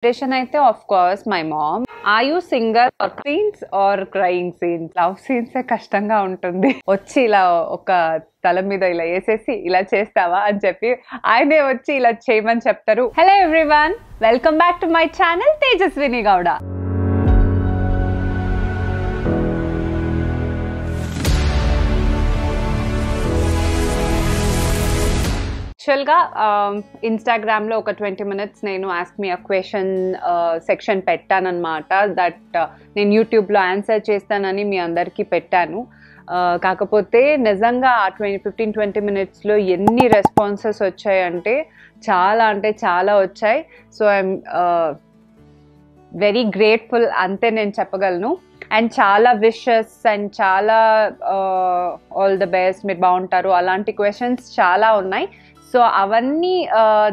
Inspiration అయితే of course my mom. Are you single or scenes or crying scenes? Love scenes కష్టంగా ఉంటుంది. వచ్చి ఇలా ఒక తల మీద ఇలా వేసేసి ఇలా చేస్తావా అని చెప్పి ఆయనే వచ్చి ఇలా చేయమని చెప్తారు. Hello everyone, welcome back to my channel Tejaswini Gowda. యాక్చువల్గా ఇన్స్టాగ్రామ్లో ఒక 20 minutes నేను ask me a question section పెట్టానన్నమాట. దట్ నేను యూట్యూబ్లో ఆన్సర్ చేస్తానని మీ అందరికీ పెట్టాను. కాకపోతే నిజంగా ఆ 15-20 minutesలో ఎన్ని రెస్పాన్సెస్ వచ్చాయంటే చాలా వచ్చాయి. సో ఐఎమ్ వెరీ గ్రేట్ఫుల్ అంతే నేను చెప్పగలను. అండ్ చాలా విషెస్ అండ్ చాలా ఆల్ ద బెస్ట్, మీరు బాగుంటారు, అలాంటి క్వశ్చన్స్ చాలా ఉన్నాయి. సో అవన్నీ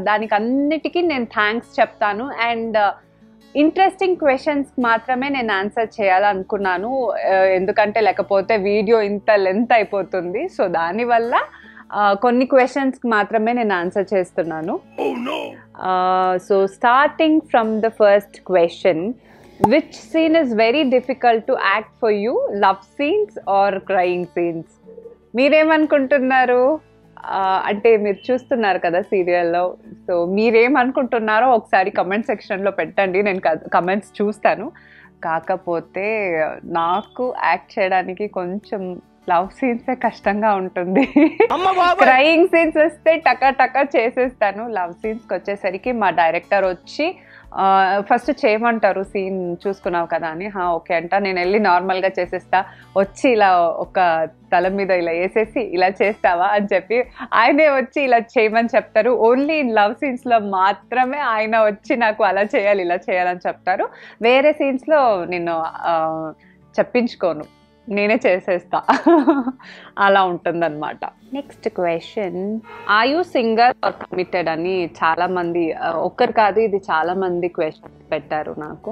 దానికి అన్నిటికీ నేను థ్యాంక్స్ చెప్తాను. అండ్ ఇంట్రెస్టింగ్ క్వశ్చన్స్ మాత్రమే నేను ఆన్సర్ చేయాలనుకున్నాను, ఎందుకంటే లేకపోతే వీడియో ఇంత లెంత్ అయిపోతుంది. సో దానివల్ల కొన్ని క్వశ్చన్స్కి మాత్రమే నేను ఆన్సర్ చేస్తున్నాను. So starting from the first question, which scene is very difficult to act for you, love scenes or crying scenes? మీరేమనుకుంటున్నారు? అంటే మీరు చూస్తున్నారు కదా సీరియల్లో, సో మీరేమనుకుంటున్నారో ఒకసారి కమెంట్ సెక్షన్లో పెట్టండి, నేను కమెంట్స్ చూస్తాను. కాకపోతే నాకు యాక్ట్ చేయడానికి కొంచెం లవ్ సీన్సే కష్టంగా ఉంటుంది. క్రయింగ్ సీన్స్ వస్తే టకా చేసేస్తాను. లవ్ సీన్స్కి వచ్చేసరికి మా డైరెక్టర్ వచ్చి ఫస్ట్ చేయమంటారు, సీన్ చూసుకున్నావు కదా అని. ఓకే అంట, నేను వెళ్ళి నార్మల్గా చేసేస్తా. వచ్చి ఇలా ఒక తల మీద ఇలా వేసేసి ఇలా చేస్తావా అని చెప్పి ఆయనే వచ్చి ఇలా చేయమని చెప్తారు. ఓన్లీ ఇన్ లవ్ సీన్స్లో మాత్రమే ఆయన వచ్చి నాకు అలా చేయాలి ఇలా చేయాలని చెప్తారు. వేరే సీన్స్లో నేను చెప్పించుకోను, నేనే చేసేస్తా. అలా ఉంటుందన్నమాట. Next question, are you single or committed అని చాలా మంది, ఒక్కరు కాదు ఇది చాలా మంది క్వశ్చన్ పెట్టారు నాకు.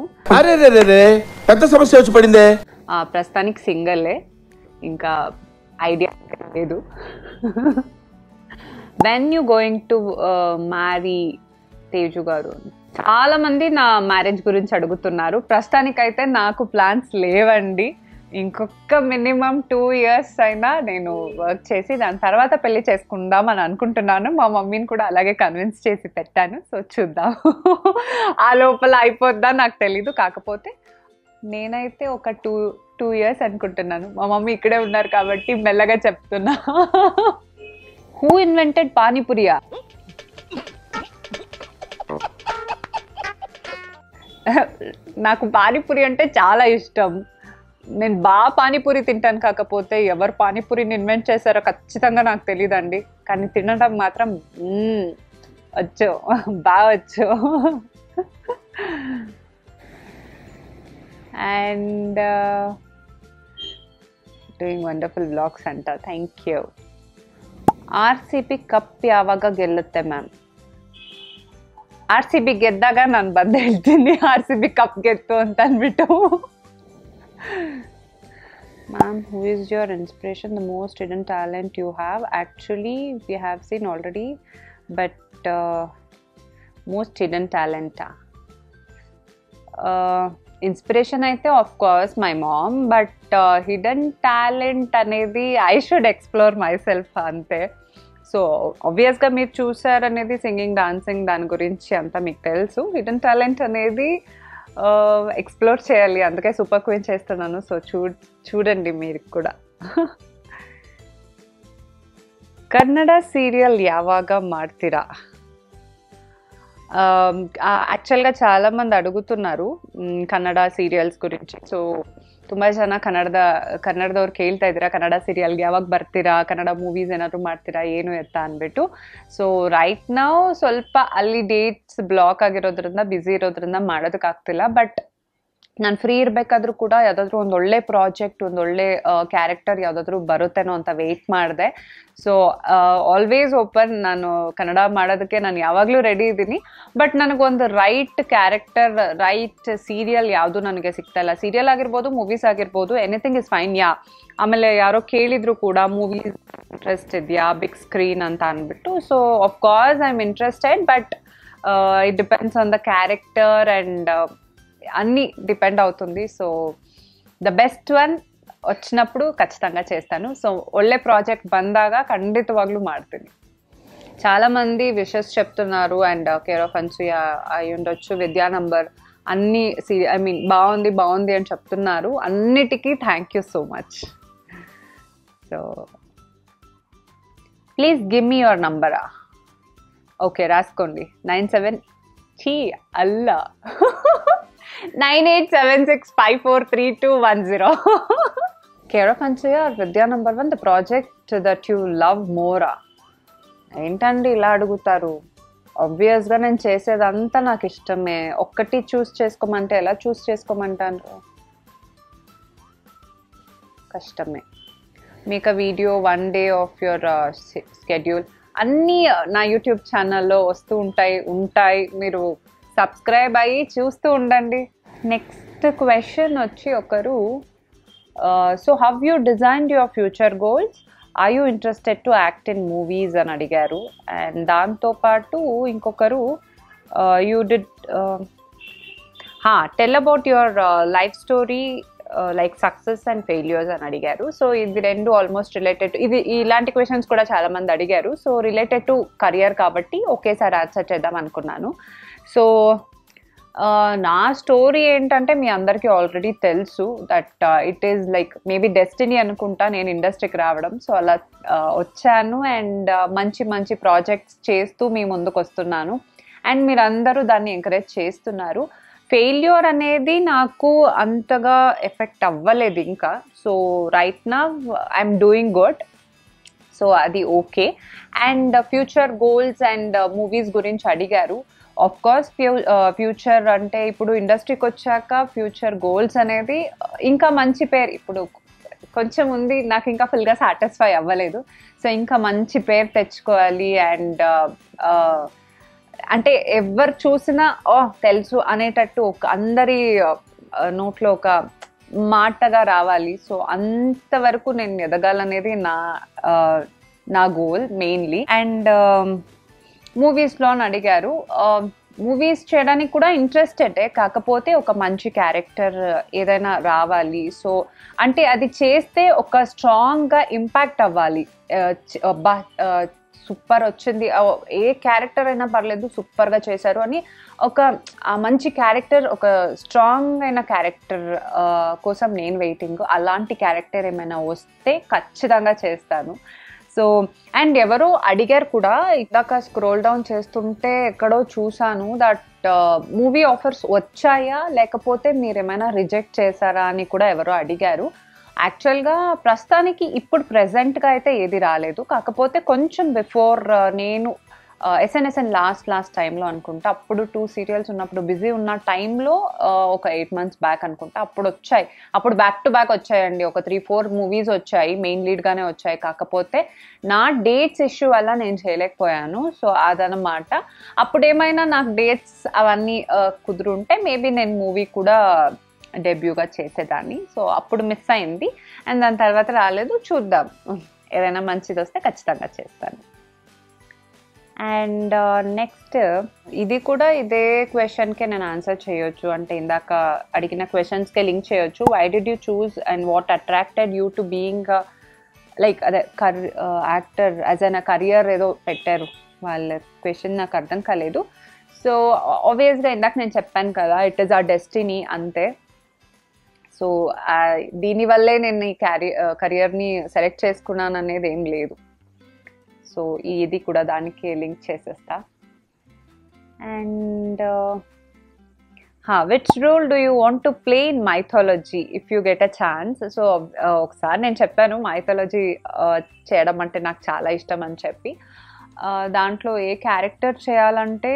పెద్ద సమస్య వచ్చి పడిందే. ప్రస్తుతానికి సింగలే, ఇంకా ఐడియా లేదు. When you going to marry Teju గారు? చాలా మంది నా మ్యారేజ్ గురించి అడుగుతున్నారు. ప్రస్తుతానికైతే నాకు ప్లాన్స్ లేవండి. ఇంకొక మినిమం 2 years అయినా నేను వర్క్ చేసి దాని తర్వాత పెళ్లి చేసుకుందాం అని అనుకుంటున్నాను. మా మమ్మీని కూడా అలాగే కన్విన్స్ చేసి పెట్టాను. సో చూద్దాం, ఆ లోపల అయిపోద్దా నాకు తెలీదు. కాకపోతే నేనైతే ఒక 2 years అనుకుంటున్నాను. మా మమ్మీ ఇక్కడే ఉన్నారు కాబట్టి మెల్లగా చెప్తున్నా. హూ ఇన్వెంటెడ్ పానీపూరియా? నాకు పానీపూరి అంటే చాలా ఇష్టం. నేను బాగా పానీపూరి తింటాను. కాకపోతే ఎవరు పానీపూరిని ఇన్వెంట్ చేశారో ఖచ్చితంగా నాకు తెలియదండి. కానీ తినడం మాత్రం వచ్చు, బాగా వచ్చు. అండ్ డూయింగ్ వండర్ఫుల్ బ్లాగ్స్ అంట, ಥ್ಯಾಂಕ್ ಯು. RCB ಕಪ್ ಯಾವಾಗ ಗೆಲ್ಲುತ್ತೆ ಮ್ಯಾಮ್? RCB ಗೆದ್ದಾಗ ನಾನು ಬಂದು ಹೇಳ್ತೀನಿ RCB ಕಪ್ ಗೆತ್ತು ಅಂತ ಅಂದ್ಬಿಟ್ಟು. Ma'am, who is your inspiration, the most hidden talent you have? Actually, we have seen already, but most hidden talent. Inspiration అయితే of course my mom, but hidden talent అనేది I should explore myself అంతే. So ఆబ్వియస్గా మీరు చూసారు అనేది singing, dancing, దాని గురించి అంతా మీకు తెలుసు. హిడెన్ టాలెంట్ అనేది ఎక్స్ప్లోర్ చేయాలి, అందుకే సూపర్ క్వీన్ చేస్తున్నాను. సో చూడండి మీరు కూడా. ಕನ್ನಡ ಸೀರಿಯಲ್ ಯಾವಾಗ ಮಾಡ್ತೀರಾ? యాక్చువల్గా చాలామంది ಅಡುಗುతున్నారు ಕನ್ನಡ ಸೀರಿಯಲ್ಸ್ ಗುరించి. ಸೊ ತುಂಬ ಜನ ಕನ್ನಡದವ್ರು ಕೇಳ್ತಾ ಇದ್ದೀರಾ, ಕನ್ನಡ ಸೀರಿಯಲ್ಗೆ ಯಾವಾಗ ಬರ್ತೀರಾ, ಕನ್ನಡ ಮೂವೀಸ್ ಏನಾದ್ರು ಮಾಡ್ತೀರಾ, ಏನು ಎತ್ತ ಅಂದ್ಬಿಟ್ಟು. ಸೊ ರೈಟ್ ನಾವು ಸ್ವಲ್ಪ ಅಲ್ಲಿ ಡೇಟ್ಸ್ ಬ್ಲಾಕ್ ಆಗಿರೋದ್ರಿಂದ, ಬ್ಯುಸಿ ಇರೋದ್ರಿಂದ ಮಾಡೋದಕ್ಕಾಗ್ತಿಲ್ಲ. ಬಟ್ ನಾನು ಫ್ರೀ ಇರಬೇಕಾದ್ರೂ ಕೂಡ ಯಾವುದಾದ್ರೂ ಒಂದು ಒಳ್ಳೆ ಪ್ರಾಜೆಕ್ಟ್, ಒಂದು ಒಳ್ಳೆ ಕ್ಯಾರೆಕ್ಟರ್ ಯಾವುದಾದ್ರೂ ಬರುತ್ತೇನೋ ಅಂತ ವೆಯ್ಟ್ ಮಾಡಿದೆ. ಸೊ ಆಲ್ವೇಸ್ ಓಪನ್, ನಾನು ಕನ್ನಡ ಮಾಡೋದಕ್ಕೆ ನಾನು ಯಾವಾಗಲೂ ರೆಡಿ ಇದ್ದೀನಿ. ಬಟ್ ನನಗೊಂದು ರೈಟ್ ಕ್ಯಾರೆಕ್ಟರ್, ರೈಟ್ ಸೀರಿಯಲ್ ಯಾವುದು ನನಗೆ ಸಿಗ್ತಾ ಇಲ್ಲ. ಸೀರಿಯಲ್ ಆಗಿರ್ಬೋದು, ಮೂವೀಸ್ ಆಗಿರ್ಬೋದು, ಎನಿಥಿಂಗ್ ಇಸ್ ಫೈನ್. ಆಮೇಲೆ ಯಾರೋ ಕೇಳಿದ್ರು ಕೂಡ ಮೂವೀಸ್ ಇಂಟ್ರೆಸ್ಟ್ ಇದೆಯಾ, ಬಿಗ್ ಸ್ಕ್ರೀನ್ ಅಂತ ಅಂದ್ಬಿಟ್ಟು. So of course I am interested, but it depends on the character and అన్నీ డిపెండ్ అవుతుంది. సో ద బెస్ట్ వన్ వచ్చినప్పుడు ఖచ్చితంగా చేస్తాను. సో ಒಳ್ಳೆ ಪ್ರಾಜೆಕ್ಟ್ ಬಂದಾಗ ಖಂಡಿತವಾಗ್ಲೂ ಮಾಡ್ತೀನಿ. చాలా మంది విషెస్ చెప్తున్నారు అండ్ కేర్ ఆఫ్ అన్సూయ అయి ఉండొచ్చు, విద్యా నంబర్ అన్ని ఐ మీన్ బాగుంది అని చెప్తున్నారు. అన్నిటికీ thank you so much. So please give me your నంబరా. ఓకే రాసుకోండి. 97 అల్లా 9876543210. Care of Anasuya Vidya number 1 the project that you love మోరా. ఏంటండి ఇలా అడుగుతారు? ఆబ్వియస్గా నేను చేసేదంతా నాకు ఇష్టమే. ఒక్కటి చూస్ చేసుకోమంటే ఎలా చూస్ చేసుకోమంటాను? కష్టమే. మీకు video 1 day of your schedule అన్నీ నా యూట్యూబ్ ఛానల్లో వస్తూ ఉంటాయి. మీరు సబ్స్క్రైబ్ అయ్యి చూస్తూ ఉండండి. నెక్స్ట్ క్వశ్చన్ వచ్చి ఒకరు, so how you designed your future goals, are you interested to act in movies అని అడిగారు. అండ్ దాంతోపాటు ఇంకొకరు you did tell about your life story like success and failures అని అడిగారు. సో ఇది రెండు ఆల్మోస్ట్ రిలేటెడ్, ఇలాంటి క్వశ్చన్స్ కూడా చాలామంది అడిగారు. సో రిలేటెడ్ టు కెరియర్ కాబట్టి ఒకేసారి ఆన్సర్ చేద్దాం అనుకున్నాను. సో నా స్టోరీ ఏంటంటే మీ అందరికీ ఆల్రెడీ తెలుసు that it is like maybe destiny అనుకుంటా నేను ఇండస్ట్రీకి రావడం. సో అలా వచ్చాను అండ్ మంచి ప్రాజెక్ట్స్ చేస్తూ మీ ముందుకు వస్తున్నాను అండ్ మీరందరూ దాన్ని ఎంకరేజ్ చేస్తున్నారు. ఫెయిల్యూర్ అనేది నాకు అంతగా ఎఫెక్ట్ అవ్వలేదు ఇంకా. So right now I'm doing good. So అది okay. And future goals and movies గురించి అడిగారు. ఆఫ్ కోర్స్ ఫ్యూచర్ అంటే ఇప్పుడు ఇండస్ట్రీకి వచ్చాక ఫ్యూచర్ గోల్స్ అనేది ఇంకా మంచి పేరు, ఇప్పుడు కొంచెం ఉంది, నాకు ఇంకా ఫుల్గా సాటిస్ఫై అవ్వలేదు. సో ఇంకా మంచి పేరు తెచ్చుకోవాలి అండ్ అంటే ఎవరు చూసినా తెలుసు అనేటట్టు అందరి నోట్లో ఒక మాటగా రావాలి. సో అంతవరకు నేను ఎదగాలనేది నా గోల్ మెయిన్లీ. అండ్ మూవీస్లో అని అడిగారు. మూవీస్ చేయడానికి కూడా ఇంట్రెస్టెడే, కాకపోతే ఒక మంచి క్యారెక్టర్ ఏదైనా రావాలి. సో అంటే అది చేస్తే ఒక స్ట్రాంగ్గా ఇంపాక్ట్ అవ్వాలి. సూపర్ వచ్చింది, ఏ క్యారెక్టర్ అయినా పర్లేదు సూపర్గా చేశారు అని ఒక మంచి క్యారెక్టర్, ఒక స్ట్రాంగ్ అయిన క్యారెక్టర్ కోసం నేను వెయిటింగ్. అలాంటి క్యారెక్టర్ ఏమైనా వస్తే ఖచ్చితంగా చేస్తాను. సో అండ్ ఎవరో అడిగారు కూడా, ఇందాక స్క్రోల్ డౌన్ చేస్తుంటే ఎక్కడో చూసాను దట్ మూవీ ఆఫర్స్ వచ్చాయా లేకపోతే మీరు ఏమైనా రిజెక్ట్ చేశారా అని కూడా ఎవరో అడిగారు. యాక్చువల్గా ప్రస్తుతానికి ఇప్పుడు ప్రెజెంట్గా అయితే ఏది రాలేదు. కాకపోతే కొంచెం బిఫోర్ నేను ఎస్ఎన్ఎస్ఎన్ లాస్ట్ టైంలో అనుకుంటా, అప్పుడు 2 సీరియల్స్ ఉన్నప్పుడు బిజీ ఉన్న టైంలో ఒక 8 months బ్యాక్ అనుకుంటా అప్పుడు వచ్చాయి. అప్పుడు బ్యాక్ టు బ్యాక్ వచ్చాయండి, ఒక 3-4 మూవీస్ వచ్చాయి, మెయిన్ లీడ్గానే వచ్చాయి. కాకపోతే నా డేట్స్ ఇష్యూ వల్ల నేను చేయలేకపోయాను. సో అదనమాట. అప్పుడు ఏమైనా నాకు డేట్స్ అవన్నీ కుదురుంటే మేబీ నేను మూవీ కూడా డెబ్యూగా చేసేదాన్ని. సో అప్పుడు మిస్ అయింది అండ్ దాని తర్వాత రాలేదు. చూద్దాం, ఏదైనా మంచిది వస్తే ఖచ్చితంగా చేస్తాను. అండ్ నెక్స్ట్ ఇది కూడా ఇదే క్వశ్చన్కే నేను ఆన్సర్ చేయొచ్చు, అంటే ఇందాక అడిగిన క్వశ్చన్స్కే లింక్ చేయొచ్చు. Why did you choose and what attracted you to being like అదే యాక్టర్ యాజ్ అన్ కెరియర్ ఏదో పెట్టారు. వాళ్ళ క్వశ్చన్ నాకు అర్థం కాలేదు. సో ఆబ్వియస్గా ఇందాక నేను చెప్పాను కదా, ఇట్ ఈస్ ఆ డెస్టినీ అంతే. సో దీనివల్లే నేను ఈ కెరియర్ని సెలెక్ట్ చేసుకున్నాను అనేది ఏం లేదు. సో ఇది కూడా దానికి లింక్ చేసేస్తా. And which role do you want to play in mythology if you get a chance? So ఒకసారి నేను చెప్పాను మైథాలజీ చేయడం అంటే నాకు చాలా ఇష్టం అని చెప్పి. దాంట్లో ఏ క్యారెక్టర్ చేయాలంటే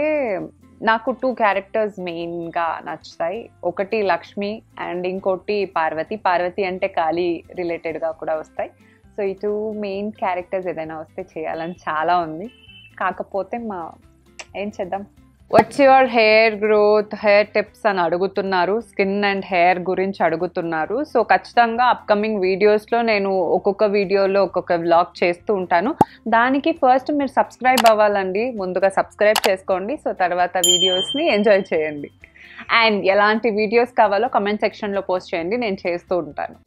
నాకు 2 క్యారెక్టర్స్ మెయిన్గా నచ్చుతాయి. ఒకటి లక్ష్మి అండ్ ఇంకోటి పార్వతి. పార్వతి అంటే కాళీ రిలేటెడ్గా కూడా వస్తాయి. సో ఈ 2 మెయిన్ క్యారెక్టర్స్ ఏదైనా వస్తే చేయాలని చాలా ఉంది. కాకపోతే ఏం చేద్దాం, what's your hair growth, hair tips అని అడుగుతున్నారు, స్కిన్ అండ్ హెయిర్ గురించి అడుగుతున్నారు. సో ఖచ్చితంగా అప్కమింగ్ వీడియోస్లో నేను ఒక్కొక్క వీడియోలో ఒక్కొక్క వ్లాగ్ చేస్తూ ఉంటాను. దానికి ఫస్ట్ మీరు సబ్స్క్రైబ్ అవ్వాలండి, ముందుగా సబ్స్క్రైబ్ చేసుకోండి. సో తర్వాత వీడియోస్ని ఎంజాయ్ చేయండి. అండ్ ఎలాంటి వీడియోస్ కావాలో కమెంట్ సెక్షన్లో పోస్ట్ చేయండి, నేను చేస్తూ ఉంటాను.